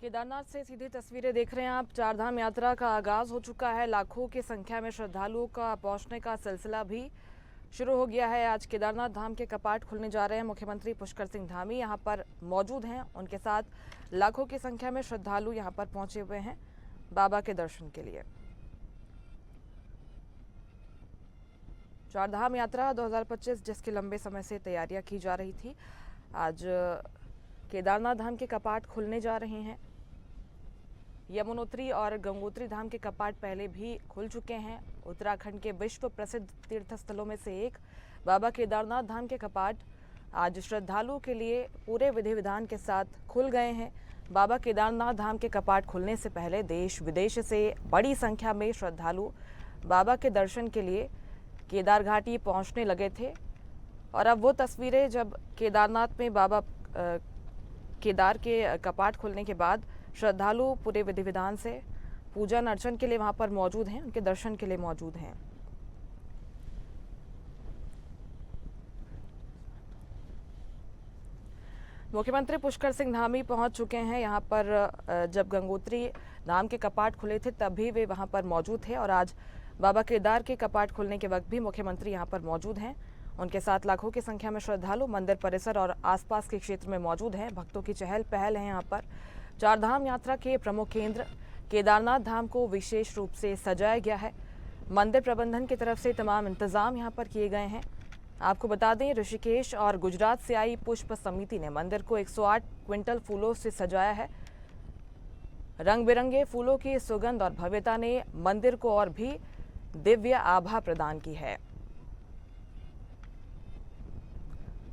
केदारनाथ से सीधी तस्वीरें देख रहे हैं आप। चारधाम यात्रा का आगाज हो चुका है। लाखों की संख्या में श्रद्धालुओं का पहुंचने का सिलसिला भी शुरू हो गया है। आज केदारनाथ धाम के कपाट खुलने जा रहे हैं। मुख्यमंत्री पुष्कर सिंह धामी यहां पर मौजूद हैं। उनके साथ लाखों की संख्या में श्रद्धालु यहां पर पहुंचे हुए हैं बाबा के दर्शन के लिए। चारधाम यात्रा 2025 जिसकी लंबे समय से तैयारियां की जा रही थी, आज केदारनाथ धाम के कपाट खुलने जा रहे हैं। यमुनोत्री और गंगोत्री धाम के कपाट पहले भी खुल चुके हैं। उत्तराखंड के विश्व प्रसिद्ध तीर्थ स्थलों में से एक बाबा केदारनाथ धाम के कपाट आज श्रद्धालुओं के लिए पूरे विधि विधान के साथ खुल गए हैं। बाबा केदारनाथ धाम के कपाट खुलने से पहले देश विदेश से बड़ी संख्या में श्रद्धालु बाबा के दर्शन के लिए केदार घाटी पहुंचने लगे थे। और अब वो तस्वीरें जब केदारनाथ में बाबा केदार के कपाट खुलने के बाद श्रद्धालु पूरे विधि विधान से पूजन अर्चन के लिए वहां पर मौजूद हैं, उनके दर्शन के लिए मौजूद हैं। मुख्यमंत्री पुष्कर सिंह धामी पहुंच चुके हैं यहां पर। जब गंगोत्री धाम के कपाट खुले थे तब भी वे वहां पर मौजूद थे और आज बाबा केदार के कपाट खुलने के वक्त भी मुख्यमंत्री यहां पर मौजूद हैं। उनके साथ लाखों की संख्या में श्रद्धालु मंदिर परिसर और आसपास के क्षेत्र में मौजूद हैं। भक्तों की चहल पहल है यहाँ पर। चारधाम यात्रा के प्रमुख केंद्र केदारनाथ धाम को विशेष रूप से सजाया गया है। मंदिर प्रबंधन की तरफ से तमाम इंतजाम यहाँ पर किए गए हैं। आपको बता दें, ऋषिकेश और गुजरात से आई पुष्प समिति ने मंदिर को 108 क्विंटल फूलों से सजाया है। रंग बिरंगे फूलों की सुगंध और भव्यता ने मंदिर को और भी दिव्य आभा प्रदान की है।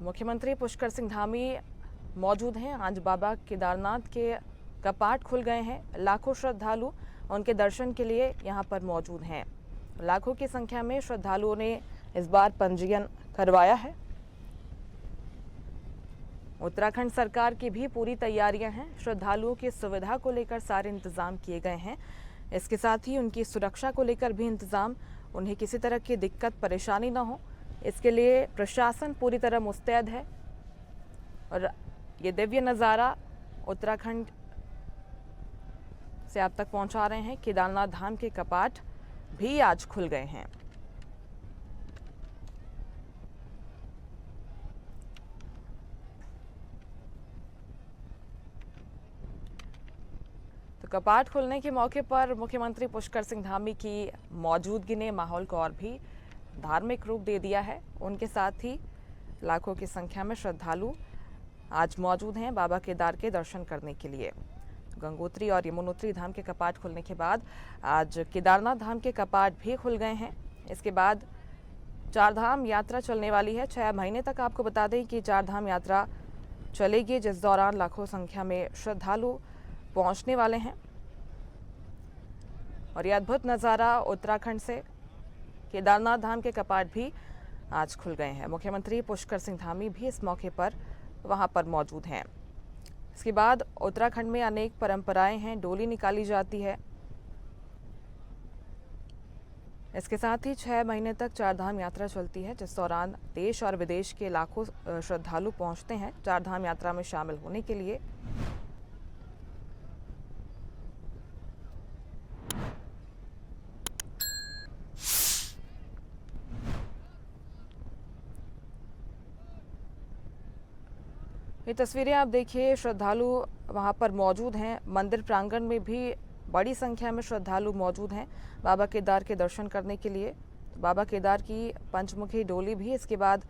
मुख्यमंत्री पुष्कर सिंह धामी मौजूद हैं। आज बाबा केदारनाथ के कपाट खुल गए हैं। लाखों श्रद्धालु उनके दर्शन के लिए यहां पर मौजूद हैं। लाखों की संख्या में श्रद्धालुओं ने इस बार पंजीयन करवाया है। उत्तराखंड सरकार की भी पूरी तैयारियां हैं। श्रद्धालुओं की सुविधा को लेकर सारे इंतजाम किए गए हैं। इसके साथ ही उनकी सुरक्षा को लेकर भी इंतजाम, उन्हें किसी तरह की दिक्कत परेशानी न हो, इसके लिए प्रशासन पूरी तरह मुस्तैद है। और ये दिव्य नज़ारा उत्तराखंड से आप तक पहुंचा रहे हैं। केदारनाथ धाम के कपाट भी आज खुल गए हैं। तो कपाट खुलने के मौके पर मुख्यमंत्री पुष्कर सिंह धामी की मौजूदगी ने माहौल को और भी धार्मिक रूप दे दिया है। उनके साथ ही लाखों की संख्या में श्रद्धालु आज मौजूद हैं बाबा केदार के दर्शन करने के लिए। गंगोत्री और यमुनोत्री धाम के कपाट खुलने के बाद आज केदारनाथ धाम के कपाट भी खुल गए हैं। इसके बाद चारधाम यात्रा चलने वाली है। 6 महीने तक आपको बता दें कि चारधाम यात्रा चलेगी, जिस दौरान लाखों संख्या में श्रद्धालु पहुंचने वाले हैं। और यह अद्भुत नज़ारा उत्तराखंड से केदारनाथ धाम के कपाट भी आज खुल गए हैं। मुख्यमंत्री पुष्कर सिंह धामी भी इस मौके पर वहां पर मौजूद हैं। इसके बाद उत्तराखंड में अनेक परंपराएं हैं। डोली निकाली जाती है। इसके साथ ही 6 महीने तक चारधाम यात्रा चलती है, जिस दौरान देश और विदेश के लाखों श्रद्धालु पहुंचते हैं चारधाम यात्रा में शामिल होने के लिए। ये तस्वीरें आप देखिए, श्रद्धालु वहां पर मौजूद हैं। मंदिर प्रांगण में भी बड़ी संख्या में श्रद्धालु मौजूद हैं बाबा केदार के दर्शन करने के लिए। बाबा केदार की पंचमुखी डोली भी इसके बाद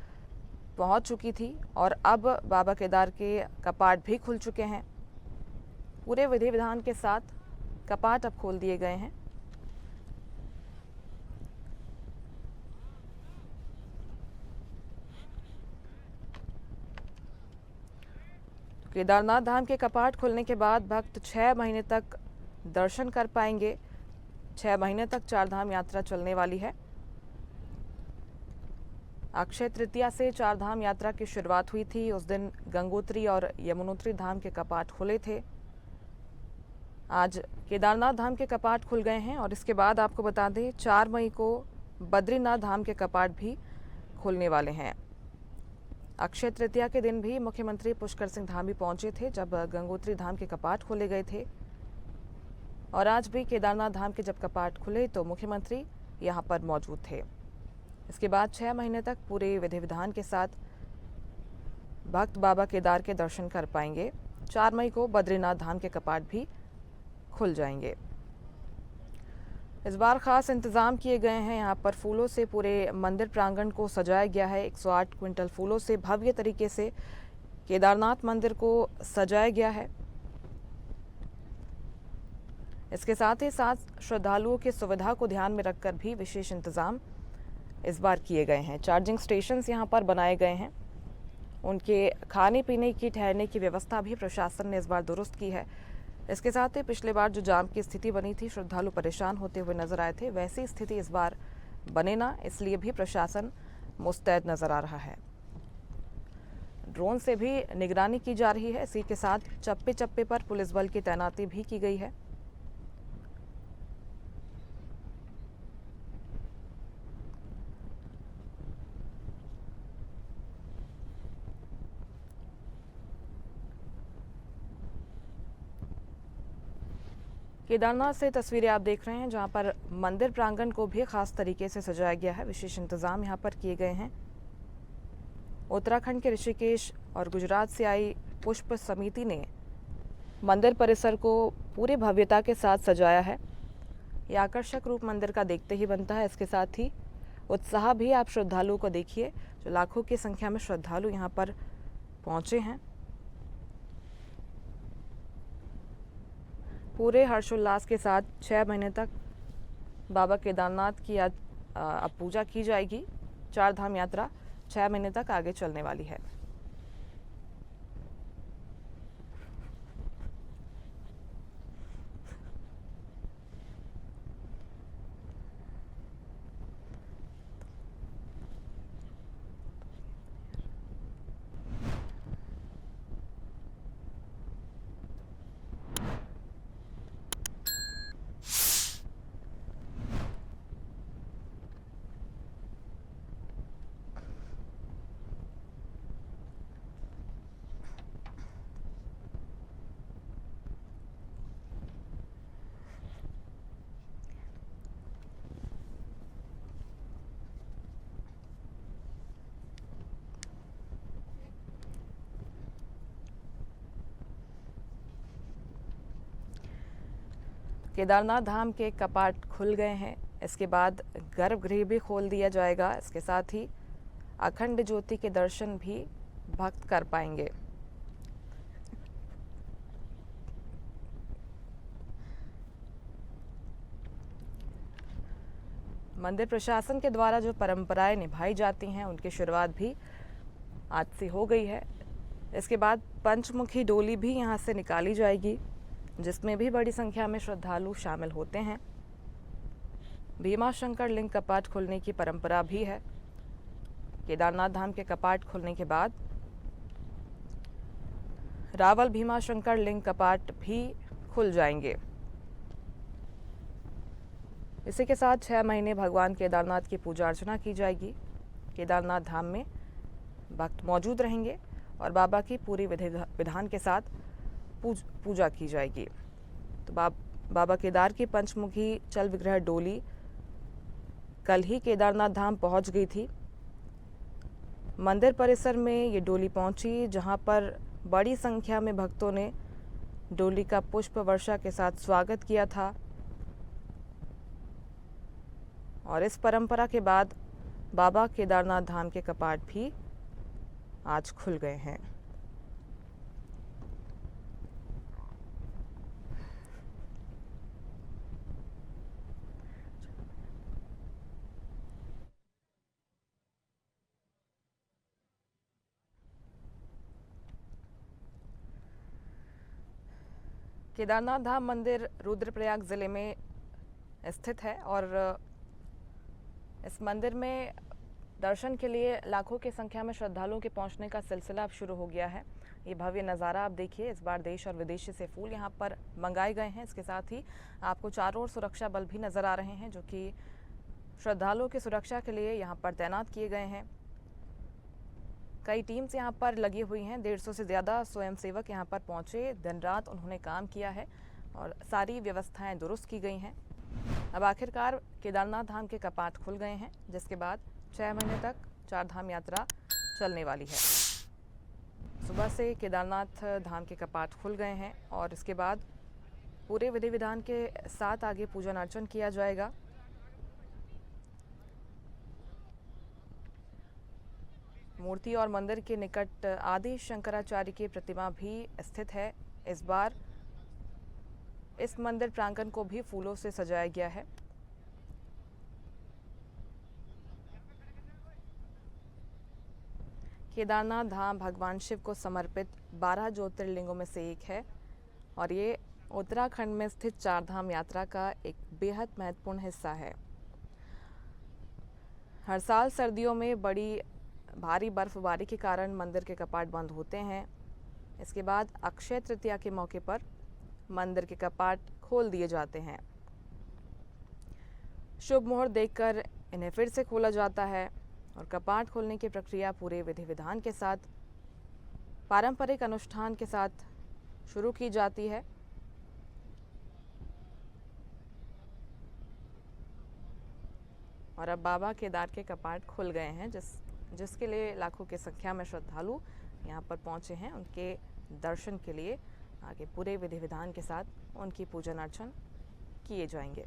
पहुंच चुकी थी और अब बाबा केदार के कपाट भी खुल चुके हैं। पूरे विधि विधान के साथ कपाट अब खोल दिए गए हैं। केदारनाथ धाम के कपाट खुलने के बाद भक्त 6 महीने तक दर्शन कर पाएंगे। 6 महीने तक चारधाम यात्रा चलने वाली है। अक्षय तृतीया से चारधाम यात्रा की शुरुआत हुई थी। उस दिन गंगोत्री और यमुनोत्री धाम के कपाट खुले थे। आज केदारनाथ धाम के कपाट खुल गए हैं और इसके बाद आपको बता दें 4 मई को बद्रीनाथ धाम के कपाट भी खुलने वाले हैं। अक्षय तृतीया के दिन भी मुख्यमंत्री पुष्कर सिंह धामी पहुंचे थे जब गंगोत्री धाम के कपाट खोले गए थे, और आज भी केदारनाथ धाम के जब कपाट खुले तो मुख्यमंत्री यहां पर मौजूद थे। इसके बाद 6 महीने तक पूरे विधि विधान के साथ भक्त बाबा केदार के दर्शन कर पाएंगे। 4 मई को बद्रीनाथ धाम के कपाट भी खुल जाएंगे। इस बार खास इंतजाम किए गए हैं। यहाँ पर फूलों से पूरे मंदिर प्रांगण को सजाया गया है। 108 क्विंटल फूलों से भव्य तरीके से केदारनाथ मंदिर को सजाया गया है। इसके साथ ही साथ श्रद्धालुओं की सुविधा को ध्यान में रखकर भी विशेष इंतजाम इस बार किए गए हैं। चार्जिंग स्टेशंस यहाँ पर बनाए गए हैं। उनके खाने पीने की, ठहरने की व्यवस्था भी प्रशासन ने इस बार दुरुस्त की है। इसके साथ ही पिछले बार जो जाम की स्थिति बनी थी, श्रद्धालु परेशान होते हुए नजर आए थे, वैसी स्थिति इस बार बने ना, इसलिए भी प्रशासन मुस्तैद नजर आ रहा है। ड्रोन से भी निगरानी की जा रही है। इसी के साथ चप्पे चप्पे पर पुलिस बल की तैनाती भी की गई है। केदारनाथ से तस्वीरें आप देख रहे हैं, जहां पर मंदिर प्रांगण को भी खास तरीके से सजाया गया है। विशेष इंतजाम यहां पर किए गए हैं। उत्तराखंड के ऋषिकेश और गुजरात से आई पुष्प समिति ने मंदिर परिसर को पूरी भव्यता के साथ सजाया है। ये आकर्षक रूप मंदिर का देखते ही बनता है। इसके साथ ही उत्साह भी आप श्रद्धालुओं को देखिए, जो लाखों की संख्या में श्रद्धालु यहाँ पर पहुंचे हैं। पूरे हर्षोल्लास के साथ 6 महीने तक बाबा केदारनाथ की आज अब पूजा की जाएगी। 4 धाम यात्रा 6 महीने तक आगे चलने वाली है। केदारनाथ धाम के कपाट खुल गए हैं। इसके बाद गर्भगृह भी खोल दिया जाएगा। इसके साथ ही अखंड ज्योति के दर्शन भी भक्त कर पाएंगे। मंदिर प्रशासन के द्वारा जो परंपराएं निभाई जाती हैं, उनकी शुरुआत भी आज से हो गई है। इसके बाद पंचमुखी डोली भी यहाँ से निकाली जाएगी, जिसमें भी बड़ी संख्या में श्रद्धालु शामिल होते हैं। भीमाशंकर लिंग कपाट खुलने की परंपरा भी है। केदारनाथ धाम के कपाट खुलने के बाद रावल भीमाशंकर लिंग कपाट भी खुल जाएंगे। इसी के साथ 6 महीने भगवान केदारनाथ की पूजा अर्चना की जाएगी। केदारनाथ धाम में भक्त मौजूद रहेंगे और बाबा की पूरी विधि विधान के साथ पूजा की जाएगी। तो बाबा केदार की पंचमुखी चल विग्रह डोली कल ही केदारनाथ धाम पहुंच गई थी। मंदिर परिसर में ये डोली पहुंची, जहां पर बड़ी संख्या में भक्तों ने डोली का पुष्प वर्षा के साथ स्वागत किया था। और इस परंपरा के बाद बाबा केदारनाथ धाम के कपाट भी आज खुल गए हैं। केदारनाथ धाम मंदिर रुद्रप्रयाग ज़िले में स्थित है और इस मंदिर में दर्शन के लिए लाखों की संख्या में श्रद्धालुओं के पहुंचने का सिलसिला अब शुरू हो गया है। ये भव्य नज़ारा आप देखिए। इस बार देश और विदेशी से फूल यहाँ पर मंगाए गए हैं। इसके साथ ही आपको चारों ओर सुरक्षा बल भी नज़र आ रहे हैं, जो कि श्रद्धालुओं की सुरक्षा के लिए यहाँ पर तैनात किए गए हैं। कई टीम्स यहाँ पर लगी हुई हैं। 150 से ज़्यादा स्वयंसेवक यहाँ पर पहुँचे। दिन रात उन्होंने काम किया है और सारी व्यवस्थाएं दुरुस्त की गई हैं। अब आखिरकार केदारनाथ धाम के कपाट खुल गए हैं, जिसके बाद 6 महीने तक चार धाम यात्रा चलने वाली है। सुबह से केदारनाथ धाम के कपाट खुल गए हैं और इसके बाद पूरे विधि विधान के साथ आगे पूजन अर्चन किया जाएगा। मूर्ति और मंदिर के निकट आदि शंकराचार्य की प्रतिमा भी स्थित है। इस बार इस मंदिर प्रांगण को भी फूलों से सजाया गया है। केदारनाथ धाम भगवान शिव को समर्पित 12 ज्योतिर्लिंगों में से एक है और ये उत्तराखंड में स्थित चार धाम यात्रा का एक बेहद महत्वपूर्ण हिस्सा है। हर साल सर्दियों में बड़ी भारी बर्फबारी के कारण मंदिर के कपाट बंद होते हैं। इसके बाद अक्षय तृतीया के मौके पर मंदिर के कपाट खोल दिए जाते हैं। शुभ मुहूर्त देखकर इन्हें फिर से खोला जाता है और कपाट खोलने की प्रक्रिया पूरे विधि विधान के साथ पारंपरिक अनुष्ठान के साथ शुरू की जाती है। और अब बाबा केदार के कपाट खुल गए हैं, जिसके लिए लाखों की संख्या में श्रद्धालु यहाँ पर पहुँचे हैं। उनके दर्शन के लिए आगे पूरे विधि विधान के साथ उनकी पूजन अर्चन किए जाएंगे।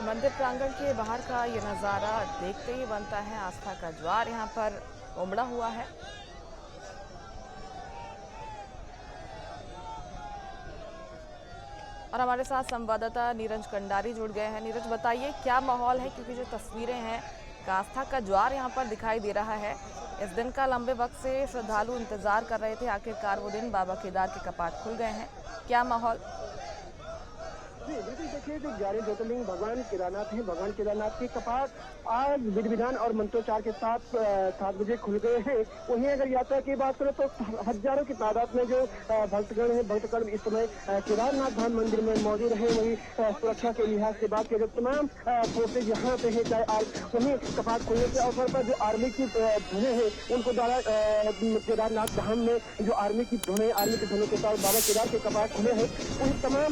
मंदिर प्रांगण के बाहर का ये नज़ारा देखते ही बनता है आस्था का ज्वार यहाँ पर उमड़ा हुआ है। और हमारे साथ संवाददाता नीरज कंडारी जुड़ गए हैं। नीरज, बताइए क्या माहौल है, क्योंकि जो तस्वीरें हैं, आस्था का ज्वार यहाँ पर दिखाई दे रहा है। इस दिन का लंबे वक्त से श्रद्धालु इंतजार कर रहे थे, आखिरकार वो दिन बाबा केदार के कपाट खुल गए हैं। क्या माहौल? जी बिल्कुल, देखिए जो 11 ज्योतिर्लिंग भगवान केदारनाथ हैं, भगवान केदारनाथ के कपाट आज विधि विधान और मंत्रोच्चार के साथ 7 बजे खुल गए हैं। वहीं अगर यात्रा की बात करें तो हजारों की तादाद में जो भक्तगण हैं, भक्तगण इस समय केदारनाथ धाम मंदिर में मौजूद है। वहीं सुरक्षा के लिहाज से बात की, तमाम फोर्सेज यहाँ पे है। चाहे वहीं कपाट खुलने के अवसर पर जो आर्मी की धुनें हैं, उनको द्वारा केदारनाथ धाम में जो आर्मी की धुनें, आर्मी की धुनों के साथ बाबा केदार के कपाट खुले हैं। उन तमाम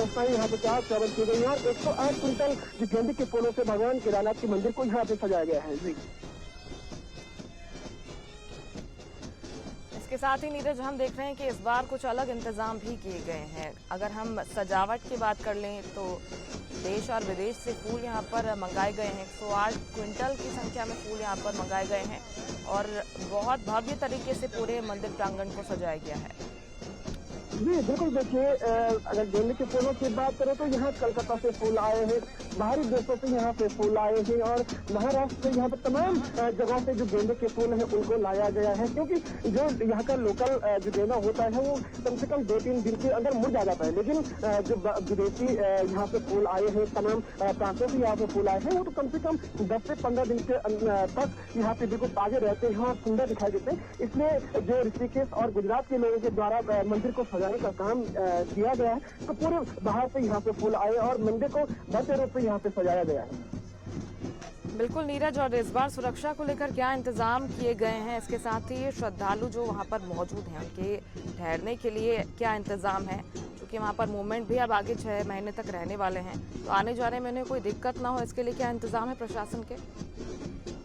व्यवस्थाएं यहाँ पे 4 ट्रैवल की गई है और 108 क्विंटल गेंदे के फूलों से भगवान केदारनाथ के मंदिर को यहाँ पे सजाया गया है। जी, इसके साथ ही नीरज, हम देख रहे हैं कि इस बार कुछ अलग इंतजाम भी किए गए हैं। अगर हम सजावट की बात कर लें तो देश और विदेश से फूल यहाँ पर मंगाए गए हैं। 108 क्विंटल की संख्या में फूल यहाँ पर मंगाए गए हैं और बहुत भव्य तरीके से पूरे मंदिर प्रांगण को सजाया गया है। जी बिल्कुल, देखिए अगर गेंदे के फूलों की बात करें तो यहाँ कलकत्ता से फूल आए हैं, बाहरी देशों से यहाँ पे फूल आए हैं और महाराष्ट्र से यहाँ पे तमाम जगहों से जो गेंदे के फूल हैं उनको लाया गया है। क्योंकि जो यहाँ का लोकल जो गेंदा होता है वो कम से कम 2-3 दिन के अंदर मुड़ जाता है, लेकिन जो विदेशी यहाँ पे फूल आए हैं, तमाम प्रांतों से यहाँ पे फूल आए हैं, वो तो कम से कम 10 से 15 दिन के तक यहाँ पे बिल्कुल ताजे रहते हैं और सुंदर दिखाई देते हैं। इसलिए जो ऋषिकेश और गुजरात के लोगों के द्वारा मंदिर को सजाने का काम किया गया है, तो पूरे बाहर से यहाँ पे फूल आए और मंदिर को भव्य रूप से यहाँ पे सजाया गया है। बिल्कुल नीरज, और इस बार सुरक्षा को लेकर क्या इंतजाम किए गए हैं? इसके साथ ही श्रद्धालु जो वहां पर मौजूद हैं उनके ठहरने के लिए क्या इंतजाम है? क्योंकि वहां पर मूवमेंट भी अब आगे 6 महीने तक रहने वाले हैं, तो आने जाने में उन्हें कोई दिक्कत ना हो, इसके लिए क्या इंतजाम है प्रशासन के?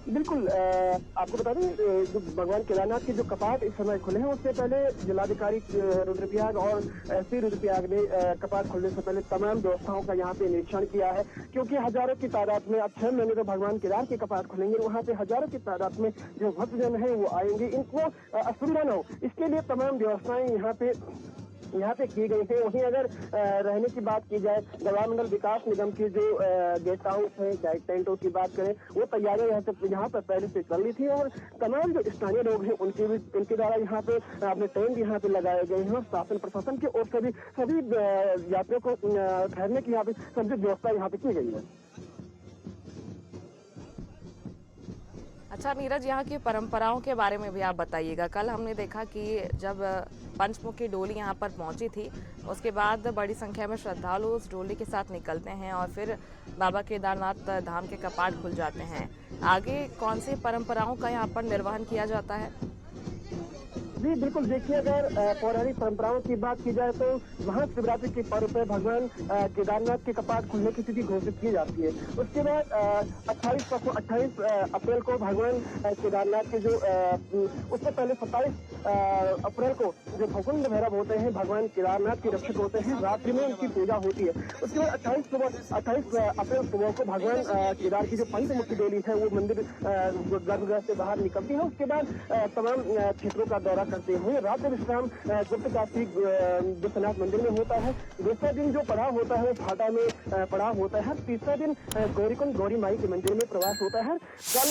बिल्कुल, आपको बता दें जो भगवान केदारनाथ के जो कपाट इस समय खुले हैं, उससे पहले जिलाधिकारी रुद्रप्रयाग और एसपी रुद्रप्रयाग ने कपाट खुलने से पहले तमाम व्यवस्थाओं का यहाँ पे निरीक्षण किया है। क्योंकि हजारों की तादाद में अब 6 महीने तो भगवान केदार के कपाट खुलेंगे, वहाँ पे हजारों की तादाद में जो भक्तजन है वो आएंगे, इनको असुविधा न हो इसके लिए तमाम व्यवस्थाएं यहाँ पे की गई है। वहीं अगर रहने की बात की जाए, गढ़वाल मंडल विकास निगम की जो गेस्ट हाउस है, चाहे टेंटों की बात करें, वो तैयारियां यहाँ पर पहले से चल रही थी और तमाम जो स्थानीय लोग हैं उनके द्वारा यहाँ पे अपने टेंट यहाँ पे लगाए गए हैं और शासन प्रशासन की ओर से भी सभी यात्रियों को ठहरने की यहाँ पे सभी व्यवस्था यहाँ पे की गई है। अच्छा नीरज, यहाँ की परंपराओं के बारे में भी आप बताइएगा। कल हमने देखा कि जब पंचमुखी डोली यहाँ पर पहुंची थी, उसके बाद बड़ी संख्या में श्रद्धालु उस डोली के साथ निकलते हैं और फिर बाबा केदारनाथ धाम के कपाट खुल जाते हैं। आगे कौन सी परंपराओं का यहाँ पर निर्वहन किया जाता है? जी बिल्कुल, देखिए अगर पौराणिक परंपराओं की बात की जाए तो महाशिवरात्रि के पर्व पर भगवान केदारनाथ के कपाट खुलने की तिथि घोषित की जाती है। उसके बाद 28 अप्रैल को भगवान केदारनाथ के जो उससे पहले 27 अप्रैल को जो भकुंड भैरव होते हैं, भगवान केदारनाथ के रक्षक होते हैं, रात्रि में उनकी पूजा होती है। उसके बाद 28 अप्रैल सुबह को भगवान केदार की जो पंचमुखी डोली है वो मंदिर गर्भगृह से बाहर निकलती है। उसके बाद तमाम क्षेत्रों का दौरा करते हुए रात्रि विश्राम गुप्त काशी विश्वनाथ मंदिर में होता है। दूसरा दिन जो पड़ाव होता है वो फाटा में पड़ाव होता है। तीसरा दिन गौरीकुंड गौरी माई के मंदिर में प्रवास होता है। कल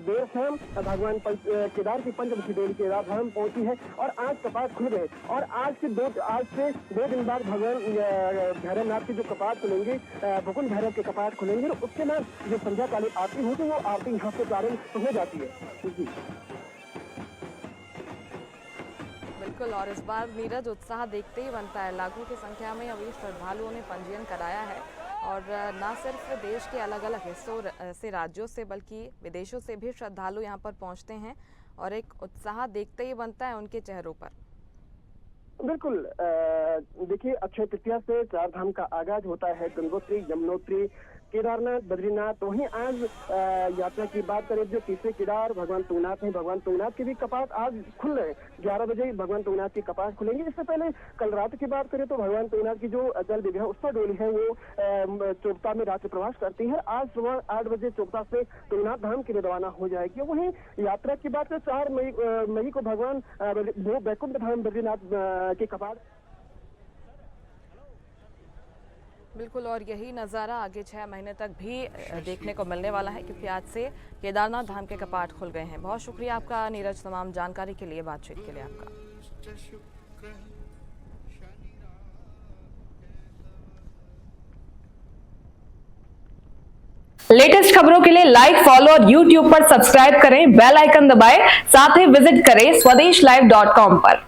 देर शाम भगवान केदार की पंचमुखी डोली केदारधाम पहुंची है और आज कपाट खुल गए और आज से 2 दिन बाद भगवान भैरवनाथ के जो कपाट खुलेंगे, भकुंड भैरव के कपाट खुलेंगे। उसके बाद जो संध्याकालीन आरती होगी वो आरती यहाँ से प्रारंभ हो जाती है। बिल्कुल, और इस बार नीरज उत्साह देखते ही बनता है। लाखों की संख्या में अभी श्रद्धालुओं ने पंजीयन कराया है और न सिर्फ देश के अलग अलग हिस्सों से, राज्यों से, बल्कि विदेशों से भी श्रद्धालु यहाँ पर पहुँचते हैं और एक उत्साह देखते ही बनता है उनके चेहरों पर। बिल्कुल, देखिए अक्षय तृतीया से 4 धाम का आगाज होता है, गंगोत्री, यमुनोत्री, केदारनाथ, बद्रीनाथ। तो वहीं आज यात्रा की बात करें, जो तीसरे केदार भगवान तुंगनाथ हैं, भगवान तुंगनाथ के भी कपाट आज खुल रहे हैं। 11 बजे भगवान तुंगनाथ के कपाट खुलेंगे। इससे पहले कल रात की बात करें तो भगवान तुंगनाथ की जो जल विग्रह उत्सव डोली है वो चोपता में रात्रि प्रवास करती है। आज सुबह 8 बजे चोपता से तुंगनाथ धाम के लिए रवाना हो जाएगी। वहीं यात्रा की बात करें 4 मई को भगवान वैकुंठ धाम बद्रीनाथ के कपाट बिल्कुल, और यही नज़ारा आगे 6 महीने तक भी देखने को मिलने वाला है, क्योंकि आज से केदारनाथ धाम के कपाट खुल गए हैं। बहुत शुक्रिया आपका नीरज, तमाम जानकारी के लिए, बातचीत के लिए आपका। लेटेस्ट खबरों के लिए लाइक, फॉलो और यूट्यूब पर सब्सक्राइब करें, बेल आइकन दबाएं, साथ ही विजिट करें swedishlive.com पर।